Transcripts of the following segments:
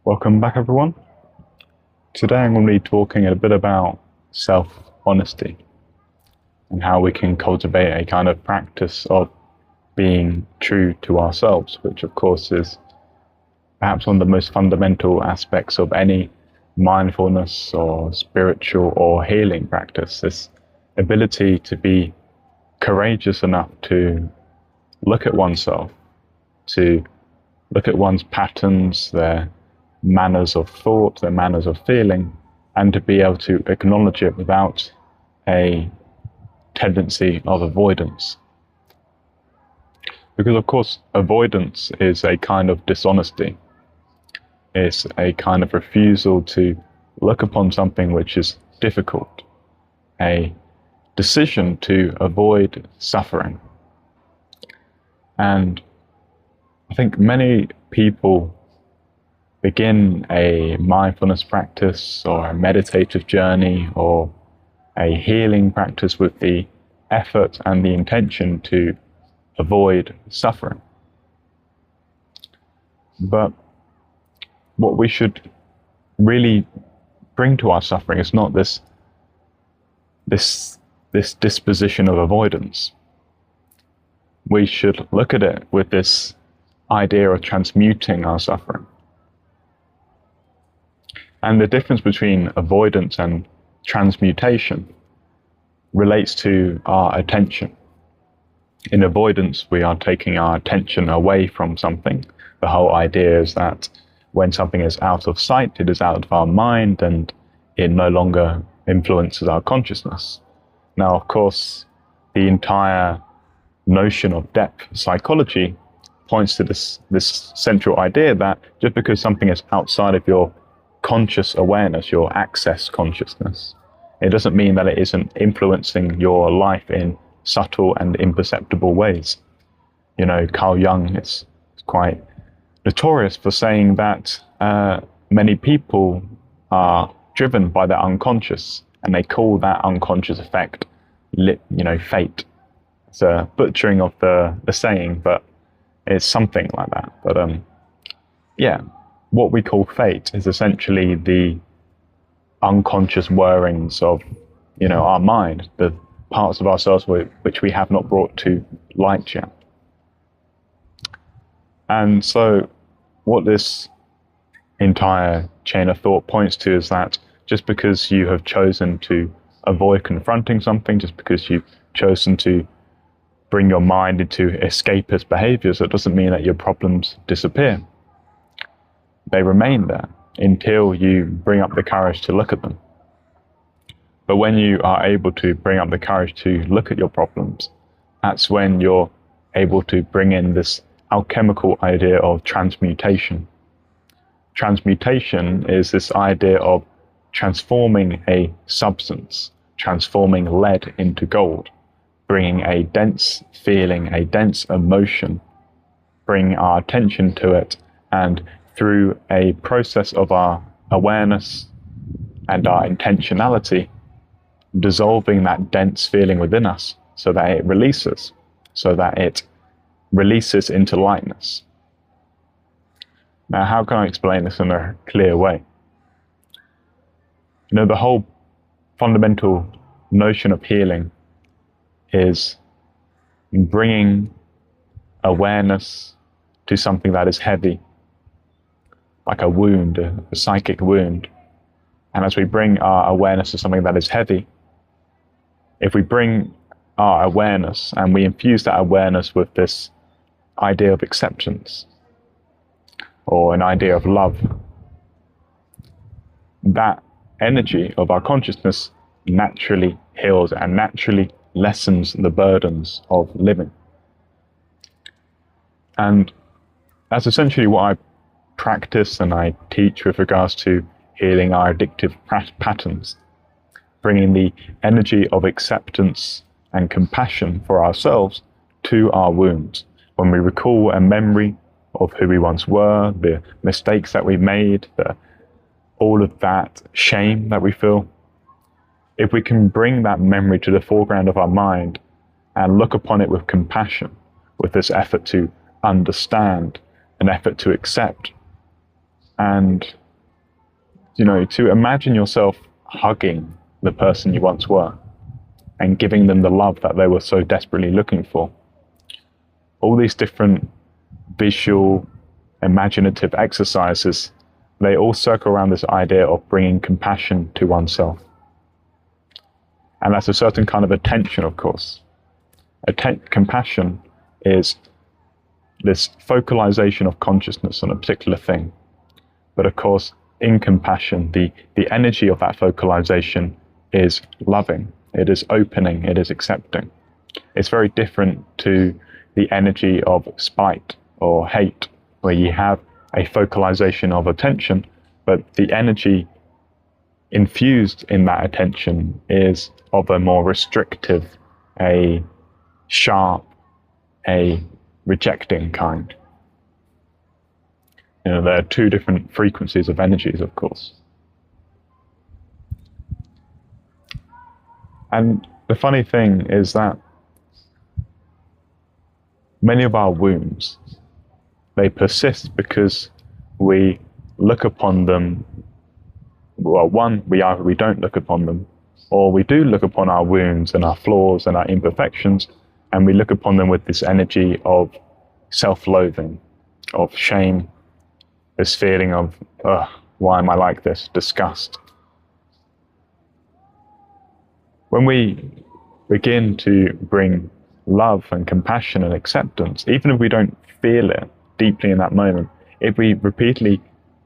Welcome back, everyone. Today I'm going to be talking a bit about self-honesty and how we can cultivate a kind of practice of being true to ourselves, which of course is perhaps one of the most fundamental aspects of any mindfulness or spiritual or healing practice. This ability to be courageous enough to look at oneself, to look at one's patterns, their manners of thought, their manners of feeling, and to be able to acknowledge it without a tendency of avoidance. Because of course, avoidance is a kind of dishonesty. It's a kind of refusal to look upon something which is difficult, a decision to avoid suffering. And I think many people begin a mindfulness practice or a meditative journey or a healing practice with the effort and the intention to avoid suffering. But what we should really bring to our suffering is not this disposition of avoidance. We should look at it with this idea of transmuting our suffering. And the difference between avoidance and transmutation relates to our attention. In avoidance, we are taking our attention away from something. The whole idea is that when something is out of sight, it is out of our mind and it no longer influences our consciousness. Now, of course, the entire notion of depth psychology points to this central idea that just because something is outside of your conscious awareness, your access consciousness, it doesn't mean that it isn't influencing your life in subtle and imperceptible ways. You know, Carl Jung is quite notorious for saying that many people are driven by their unconscious, and they call that unconscious effect, fate. It's a butchering of the saying, but it's something like that. But what we call fate is essentially the unconscious whirrings of, our mind, the parts of ourselves which we have not brought to light yet. And so what this entire chain of thought points to is that just because you have chosen to avoid confronting something, just because you've chosen to bring your mind into escapist behaviors, that doesn't mean that your problems disappear. They remain there until you bring up the courage to look at them. But when you are able to bring up the courage to look at your problems, that's when you're able to bring in this alchemical idea of transmutation. Transmutation is this idea of transforming a substance, transforming lead into gold, bringing a dense feeling, a dense emotion, bringing our attention to it, and through a process of our awareness and our intentionality, dissolving that dense feeling within us so that it releases into lightness. Now, how can I explain this in a clear way? The whole fundamental notion of healing is bringing awareness to something that is heavy, like a wound, a psychic wound. And as we bring our awareness to something that is heavy, if we bring our awareness and we infuse that awareness with this idea of acceptance or an idea of love, that energy of our consciousness naturally heals and naturally lessens the burdens of living. And that's essentially what I practice and I teach with regards to healing our addictive patterns, bringing the energy of acceptance and compassion for ourselves to our wounds. When we recall a memory of who we once were, the mistakes that we made, all of that shame that we feel, if we can bring that memory to the foreground of our mind and look upon it with compassion, with this effort to understand, an effort to accept, And, to imagine yourself hugging the person you once were and giving them the love that they were so desperately looking for. All these different visual, imaginative exercises, they all circle around this idea of bringing compassion to oneself. And that's a certain kind of attention, of course. Compassion is this focalization of consciousness on a particular thing. But of course, in compassion, the energy of that focalization is loving, it is opening, it is accepting. It's very different to the energy of spite or hate, where you have a focalization of attention, but the energy infused in that attention is of a more restrictive, a sharp, a rejecting kind. There are two different frequencies of energies, of course. And the funny thing is that many of our wounds, they persist because we look upon them. Well, one, we either we don't look upon them, or we do look upon our wounds and our flaws and our imperfections, and we look upon them with this energy of self-loathing, of shame, this feeling of, why am I like this? Disgust. When we begin to bring love and compassion and acceptance, even if we don't feel it deeply in that moment, if we repeatedly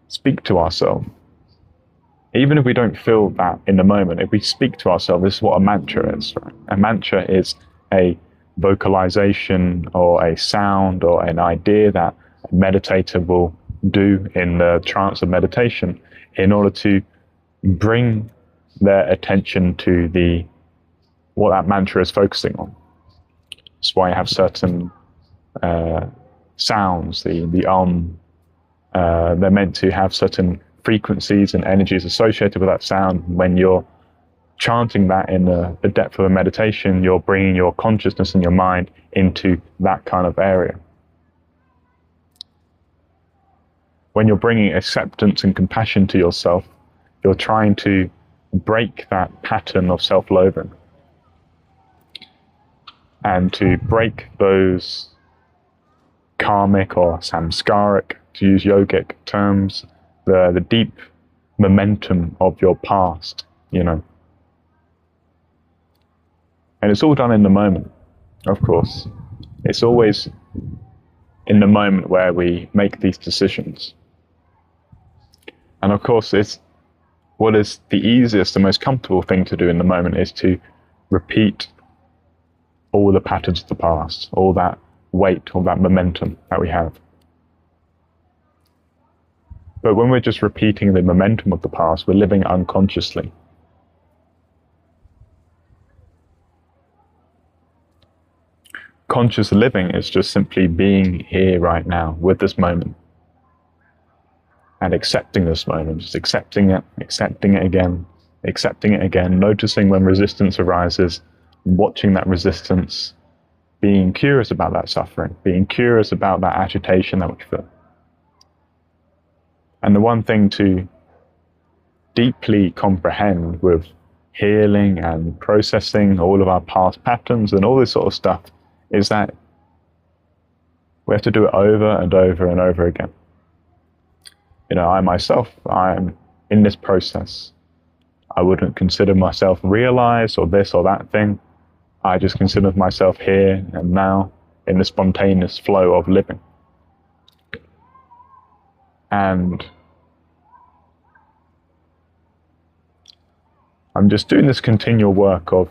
speak to ourselves, even if we don't feel that in the moment, if we speak to ourselves, this is what a mantra is, right? A mantra is a vocalization or a sound or an idea that a meditator will do in the trance of meditation in order to bring their attention to what that mantra is focusing on. That's why you have certain sounds, they're meant to have certain frequencies and energies associated with that sound. When you're chanting that in the depth of a meditation, you're bringing your consciousness and your mind into that kind of area. When you're bringing acceptance and compassion to yourself, you're trying to break that pattern of self-loathing and to break those karmic or samskaric, to use yogic terms, the deep momentum of your past, And it's all done in the moment, of course. It's always in the moment where we make these decisions. And of course, what is the easiest, the most comfortable thing to do in the moment is to repeat all the patterns of the past, all that weight, all that momentum that we have. But when we're just repeating the momentum of the past, we're living unconsciously. Conscious living is just simply being here right now with this moment and accepting this moment, just accepting it again, noticing when resistance arises, watching that resistance, being curious about that suffering, being curious about that agitation that we feel. And the one thing to deeply comprehend with healing and processing all of our past patterns and all this sort of stuff is that we have to do it over and over and over again. I myself, I'm in this process. I wouldn't consider myself realized or this or that thing. I just consider myself here and now in the spontaneous flow of living. And I'm just doing this continual work of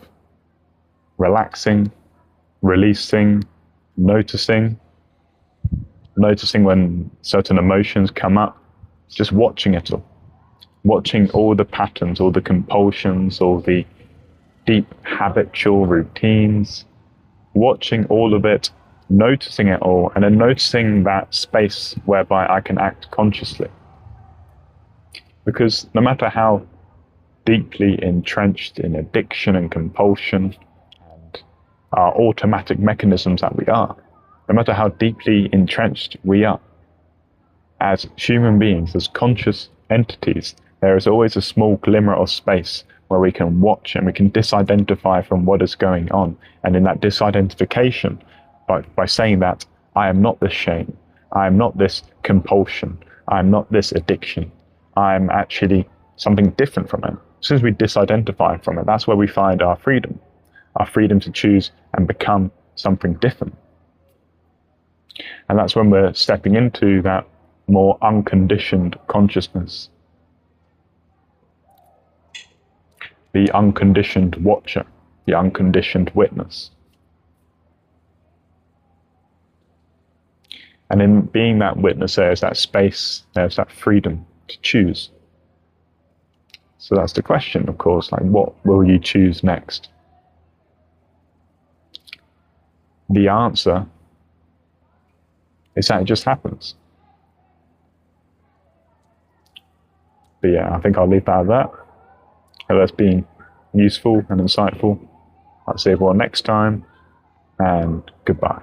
relaxing, releasing, noticing when certain emotions come up, just watching it all. Watching all the patterns, all the compulsions, all the deep habitual routines, watching all of it, noticing it all, and then noticing that space whereby I can act consciously. Because no matter how deeply entrenched in addiction and compulsion and our automatic mechanisms that we are, no matter how deeply entrenched we are, as human beings, as conscious entities, there is always a small glimmer of space where we can watch and we can disidentify from what is going on. And in that disidentification, by saying that I am not this shame, I am not this compulsion, I am not this addiction, I am actually something different from it. As soon as we disidentify from it, that's where we find our freedom to choose and become something different. And that's when we're stepping into that more unconditioned consciousness, the unconditioned watcher, the unconditioned witness. And in being that witness, there's that space, there's that freedom to choose. So that's the question, of course, like, what will you choose next? The answer is that it just happens. But yeah, I think I'll leave that at that. Hope that's been useful and insightful. I'll see everyone next time, and goodbye.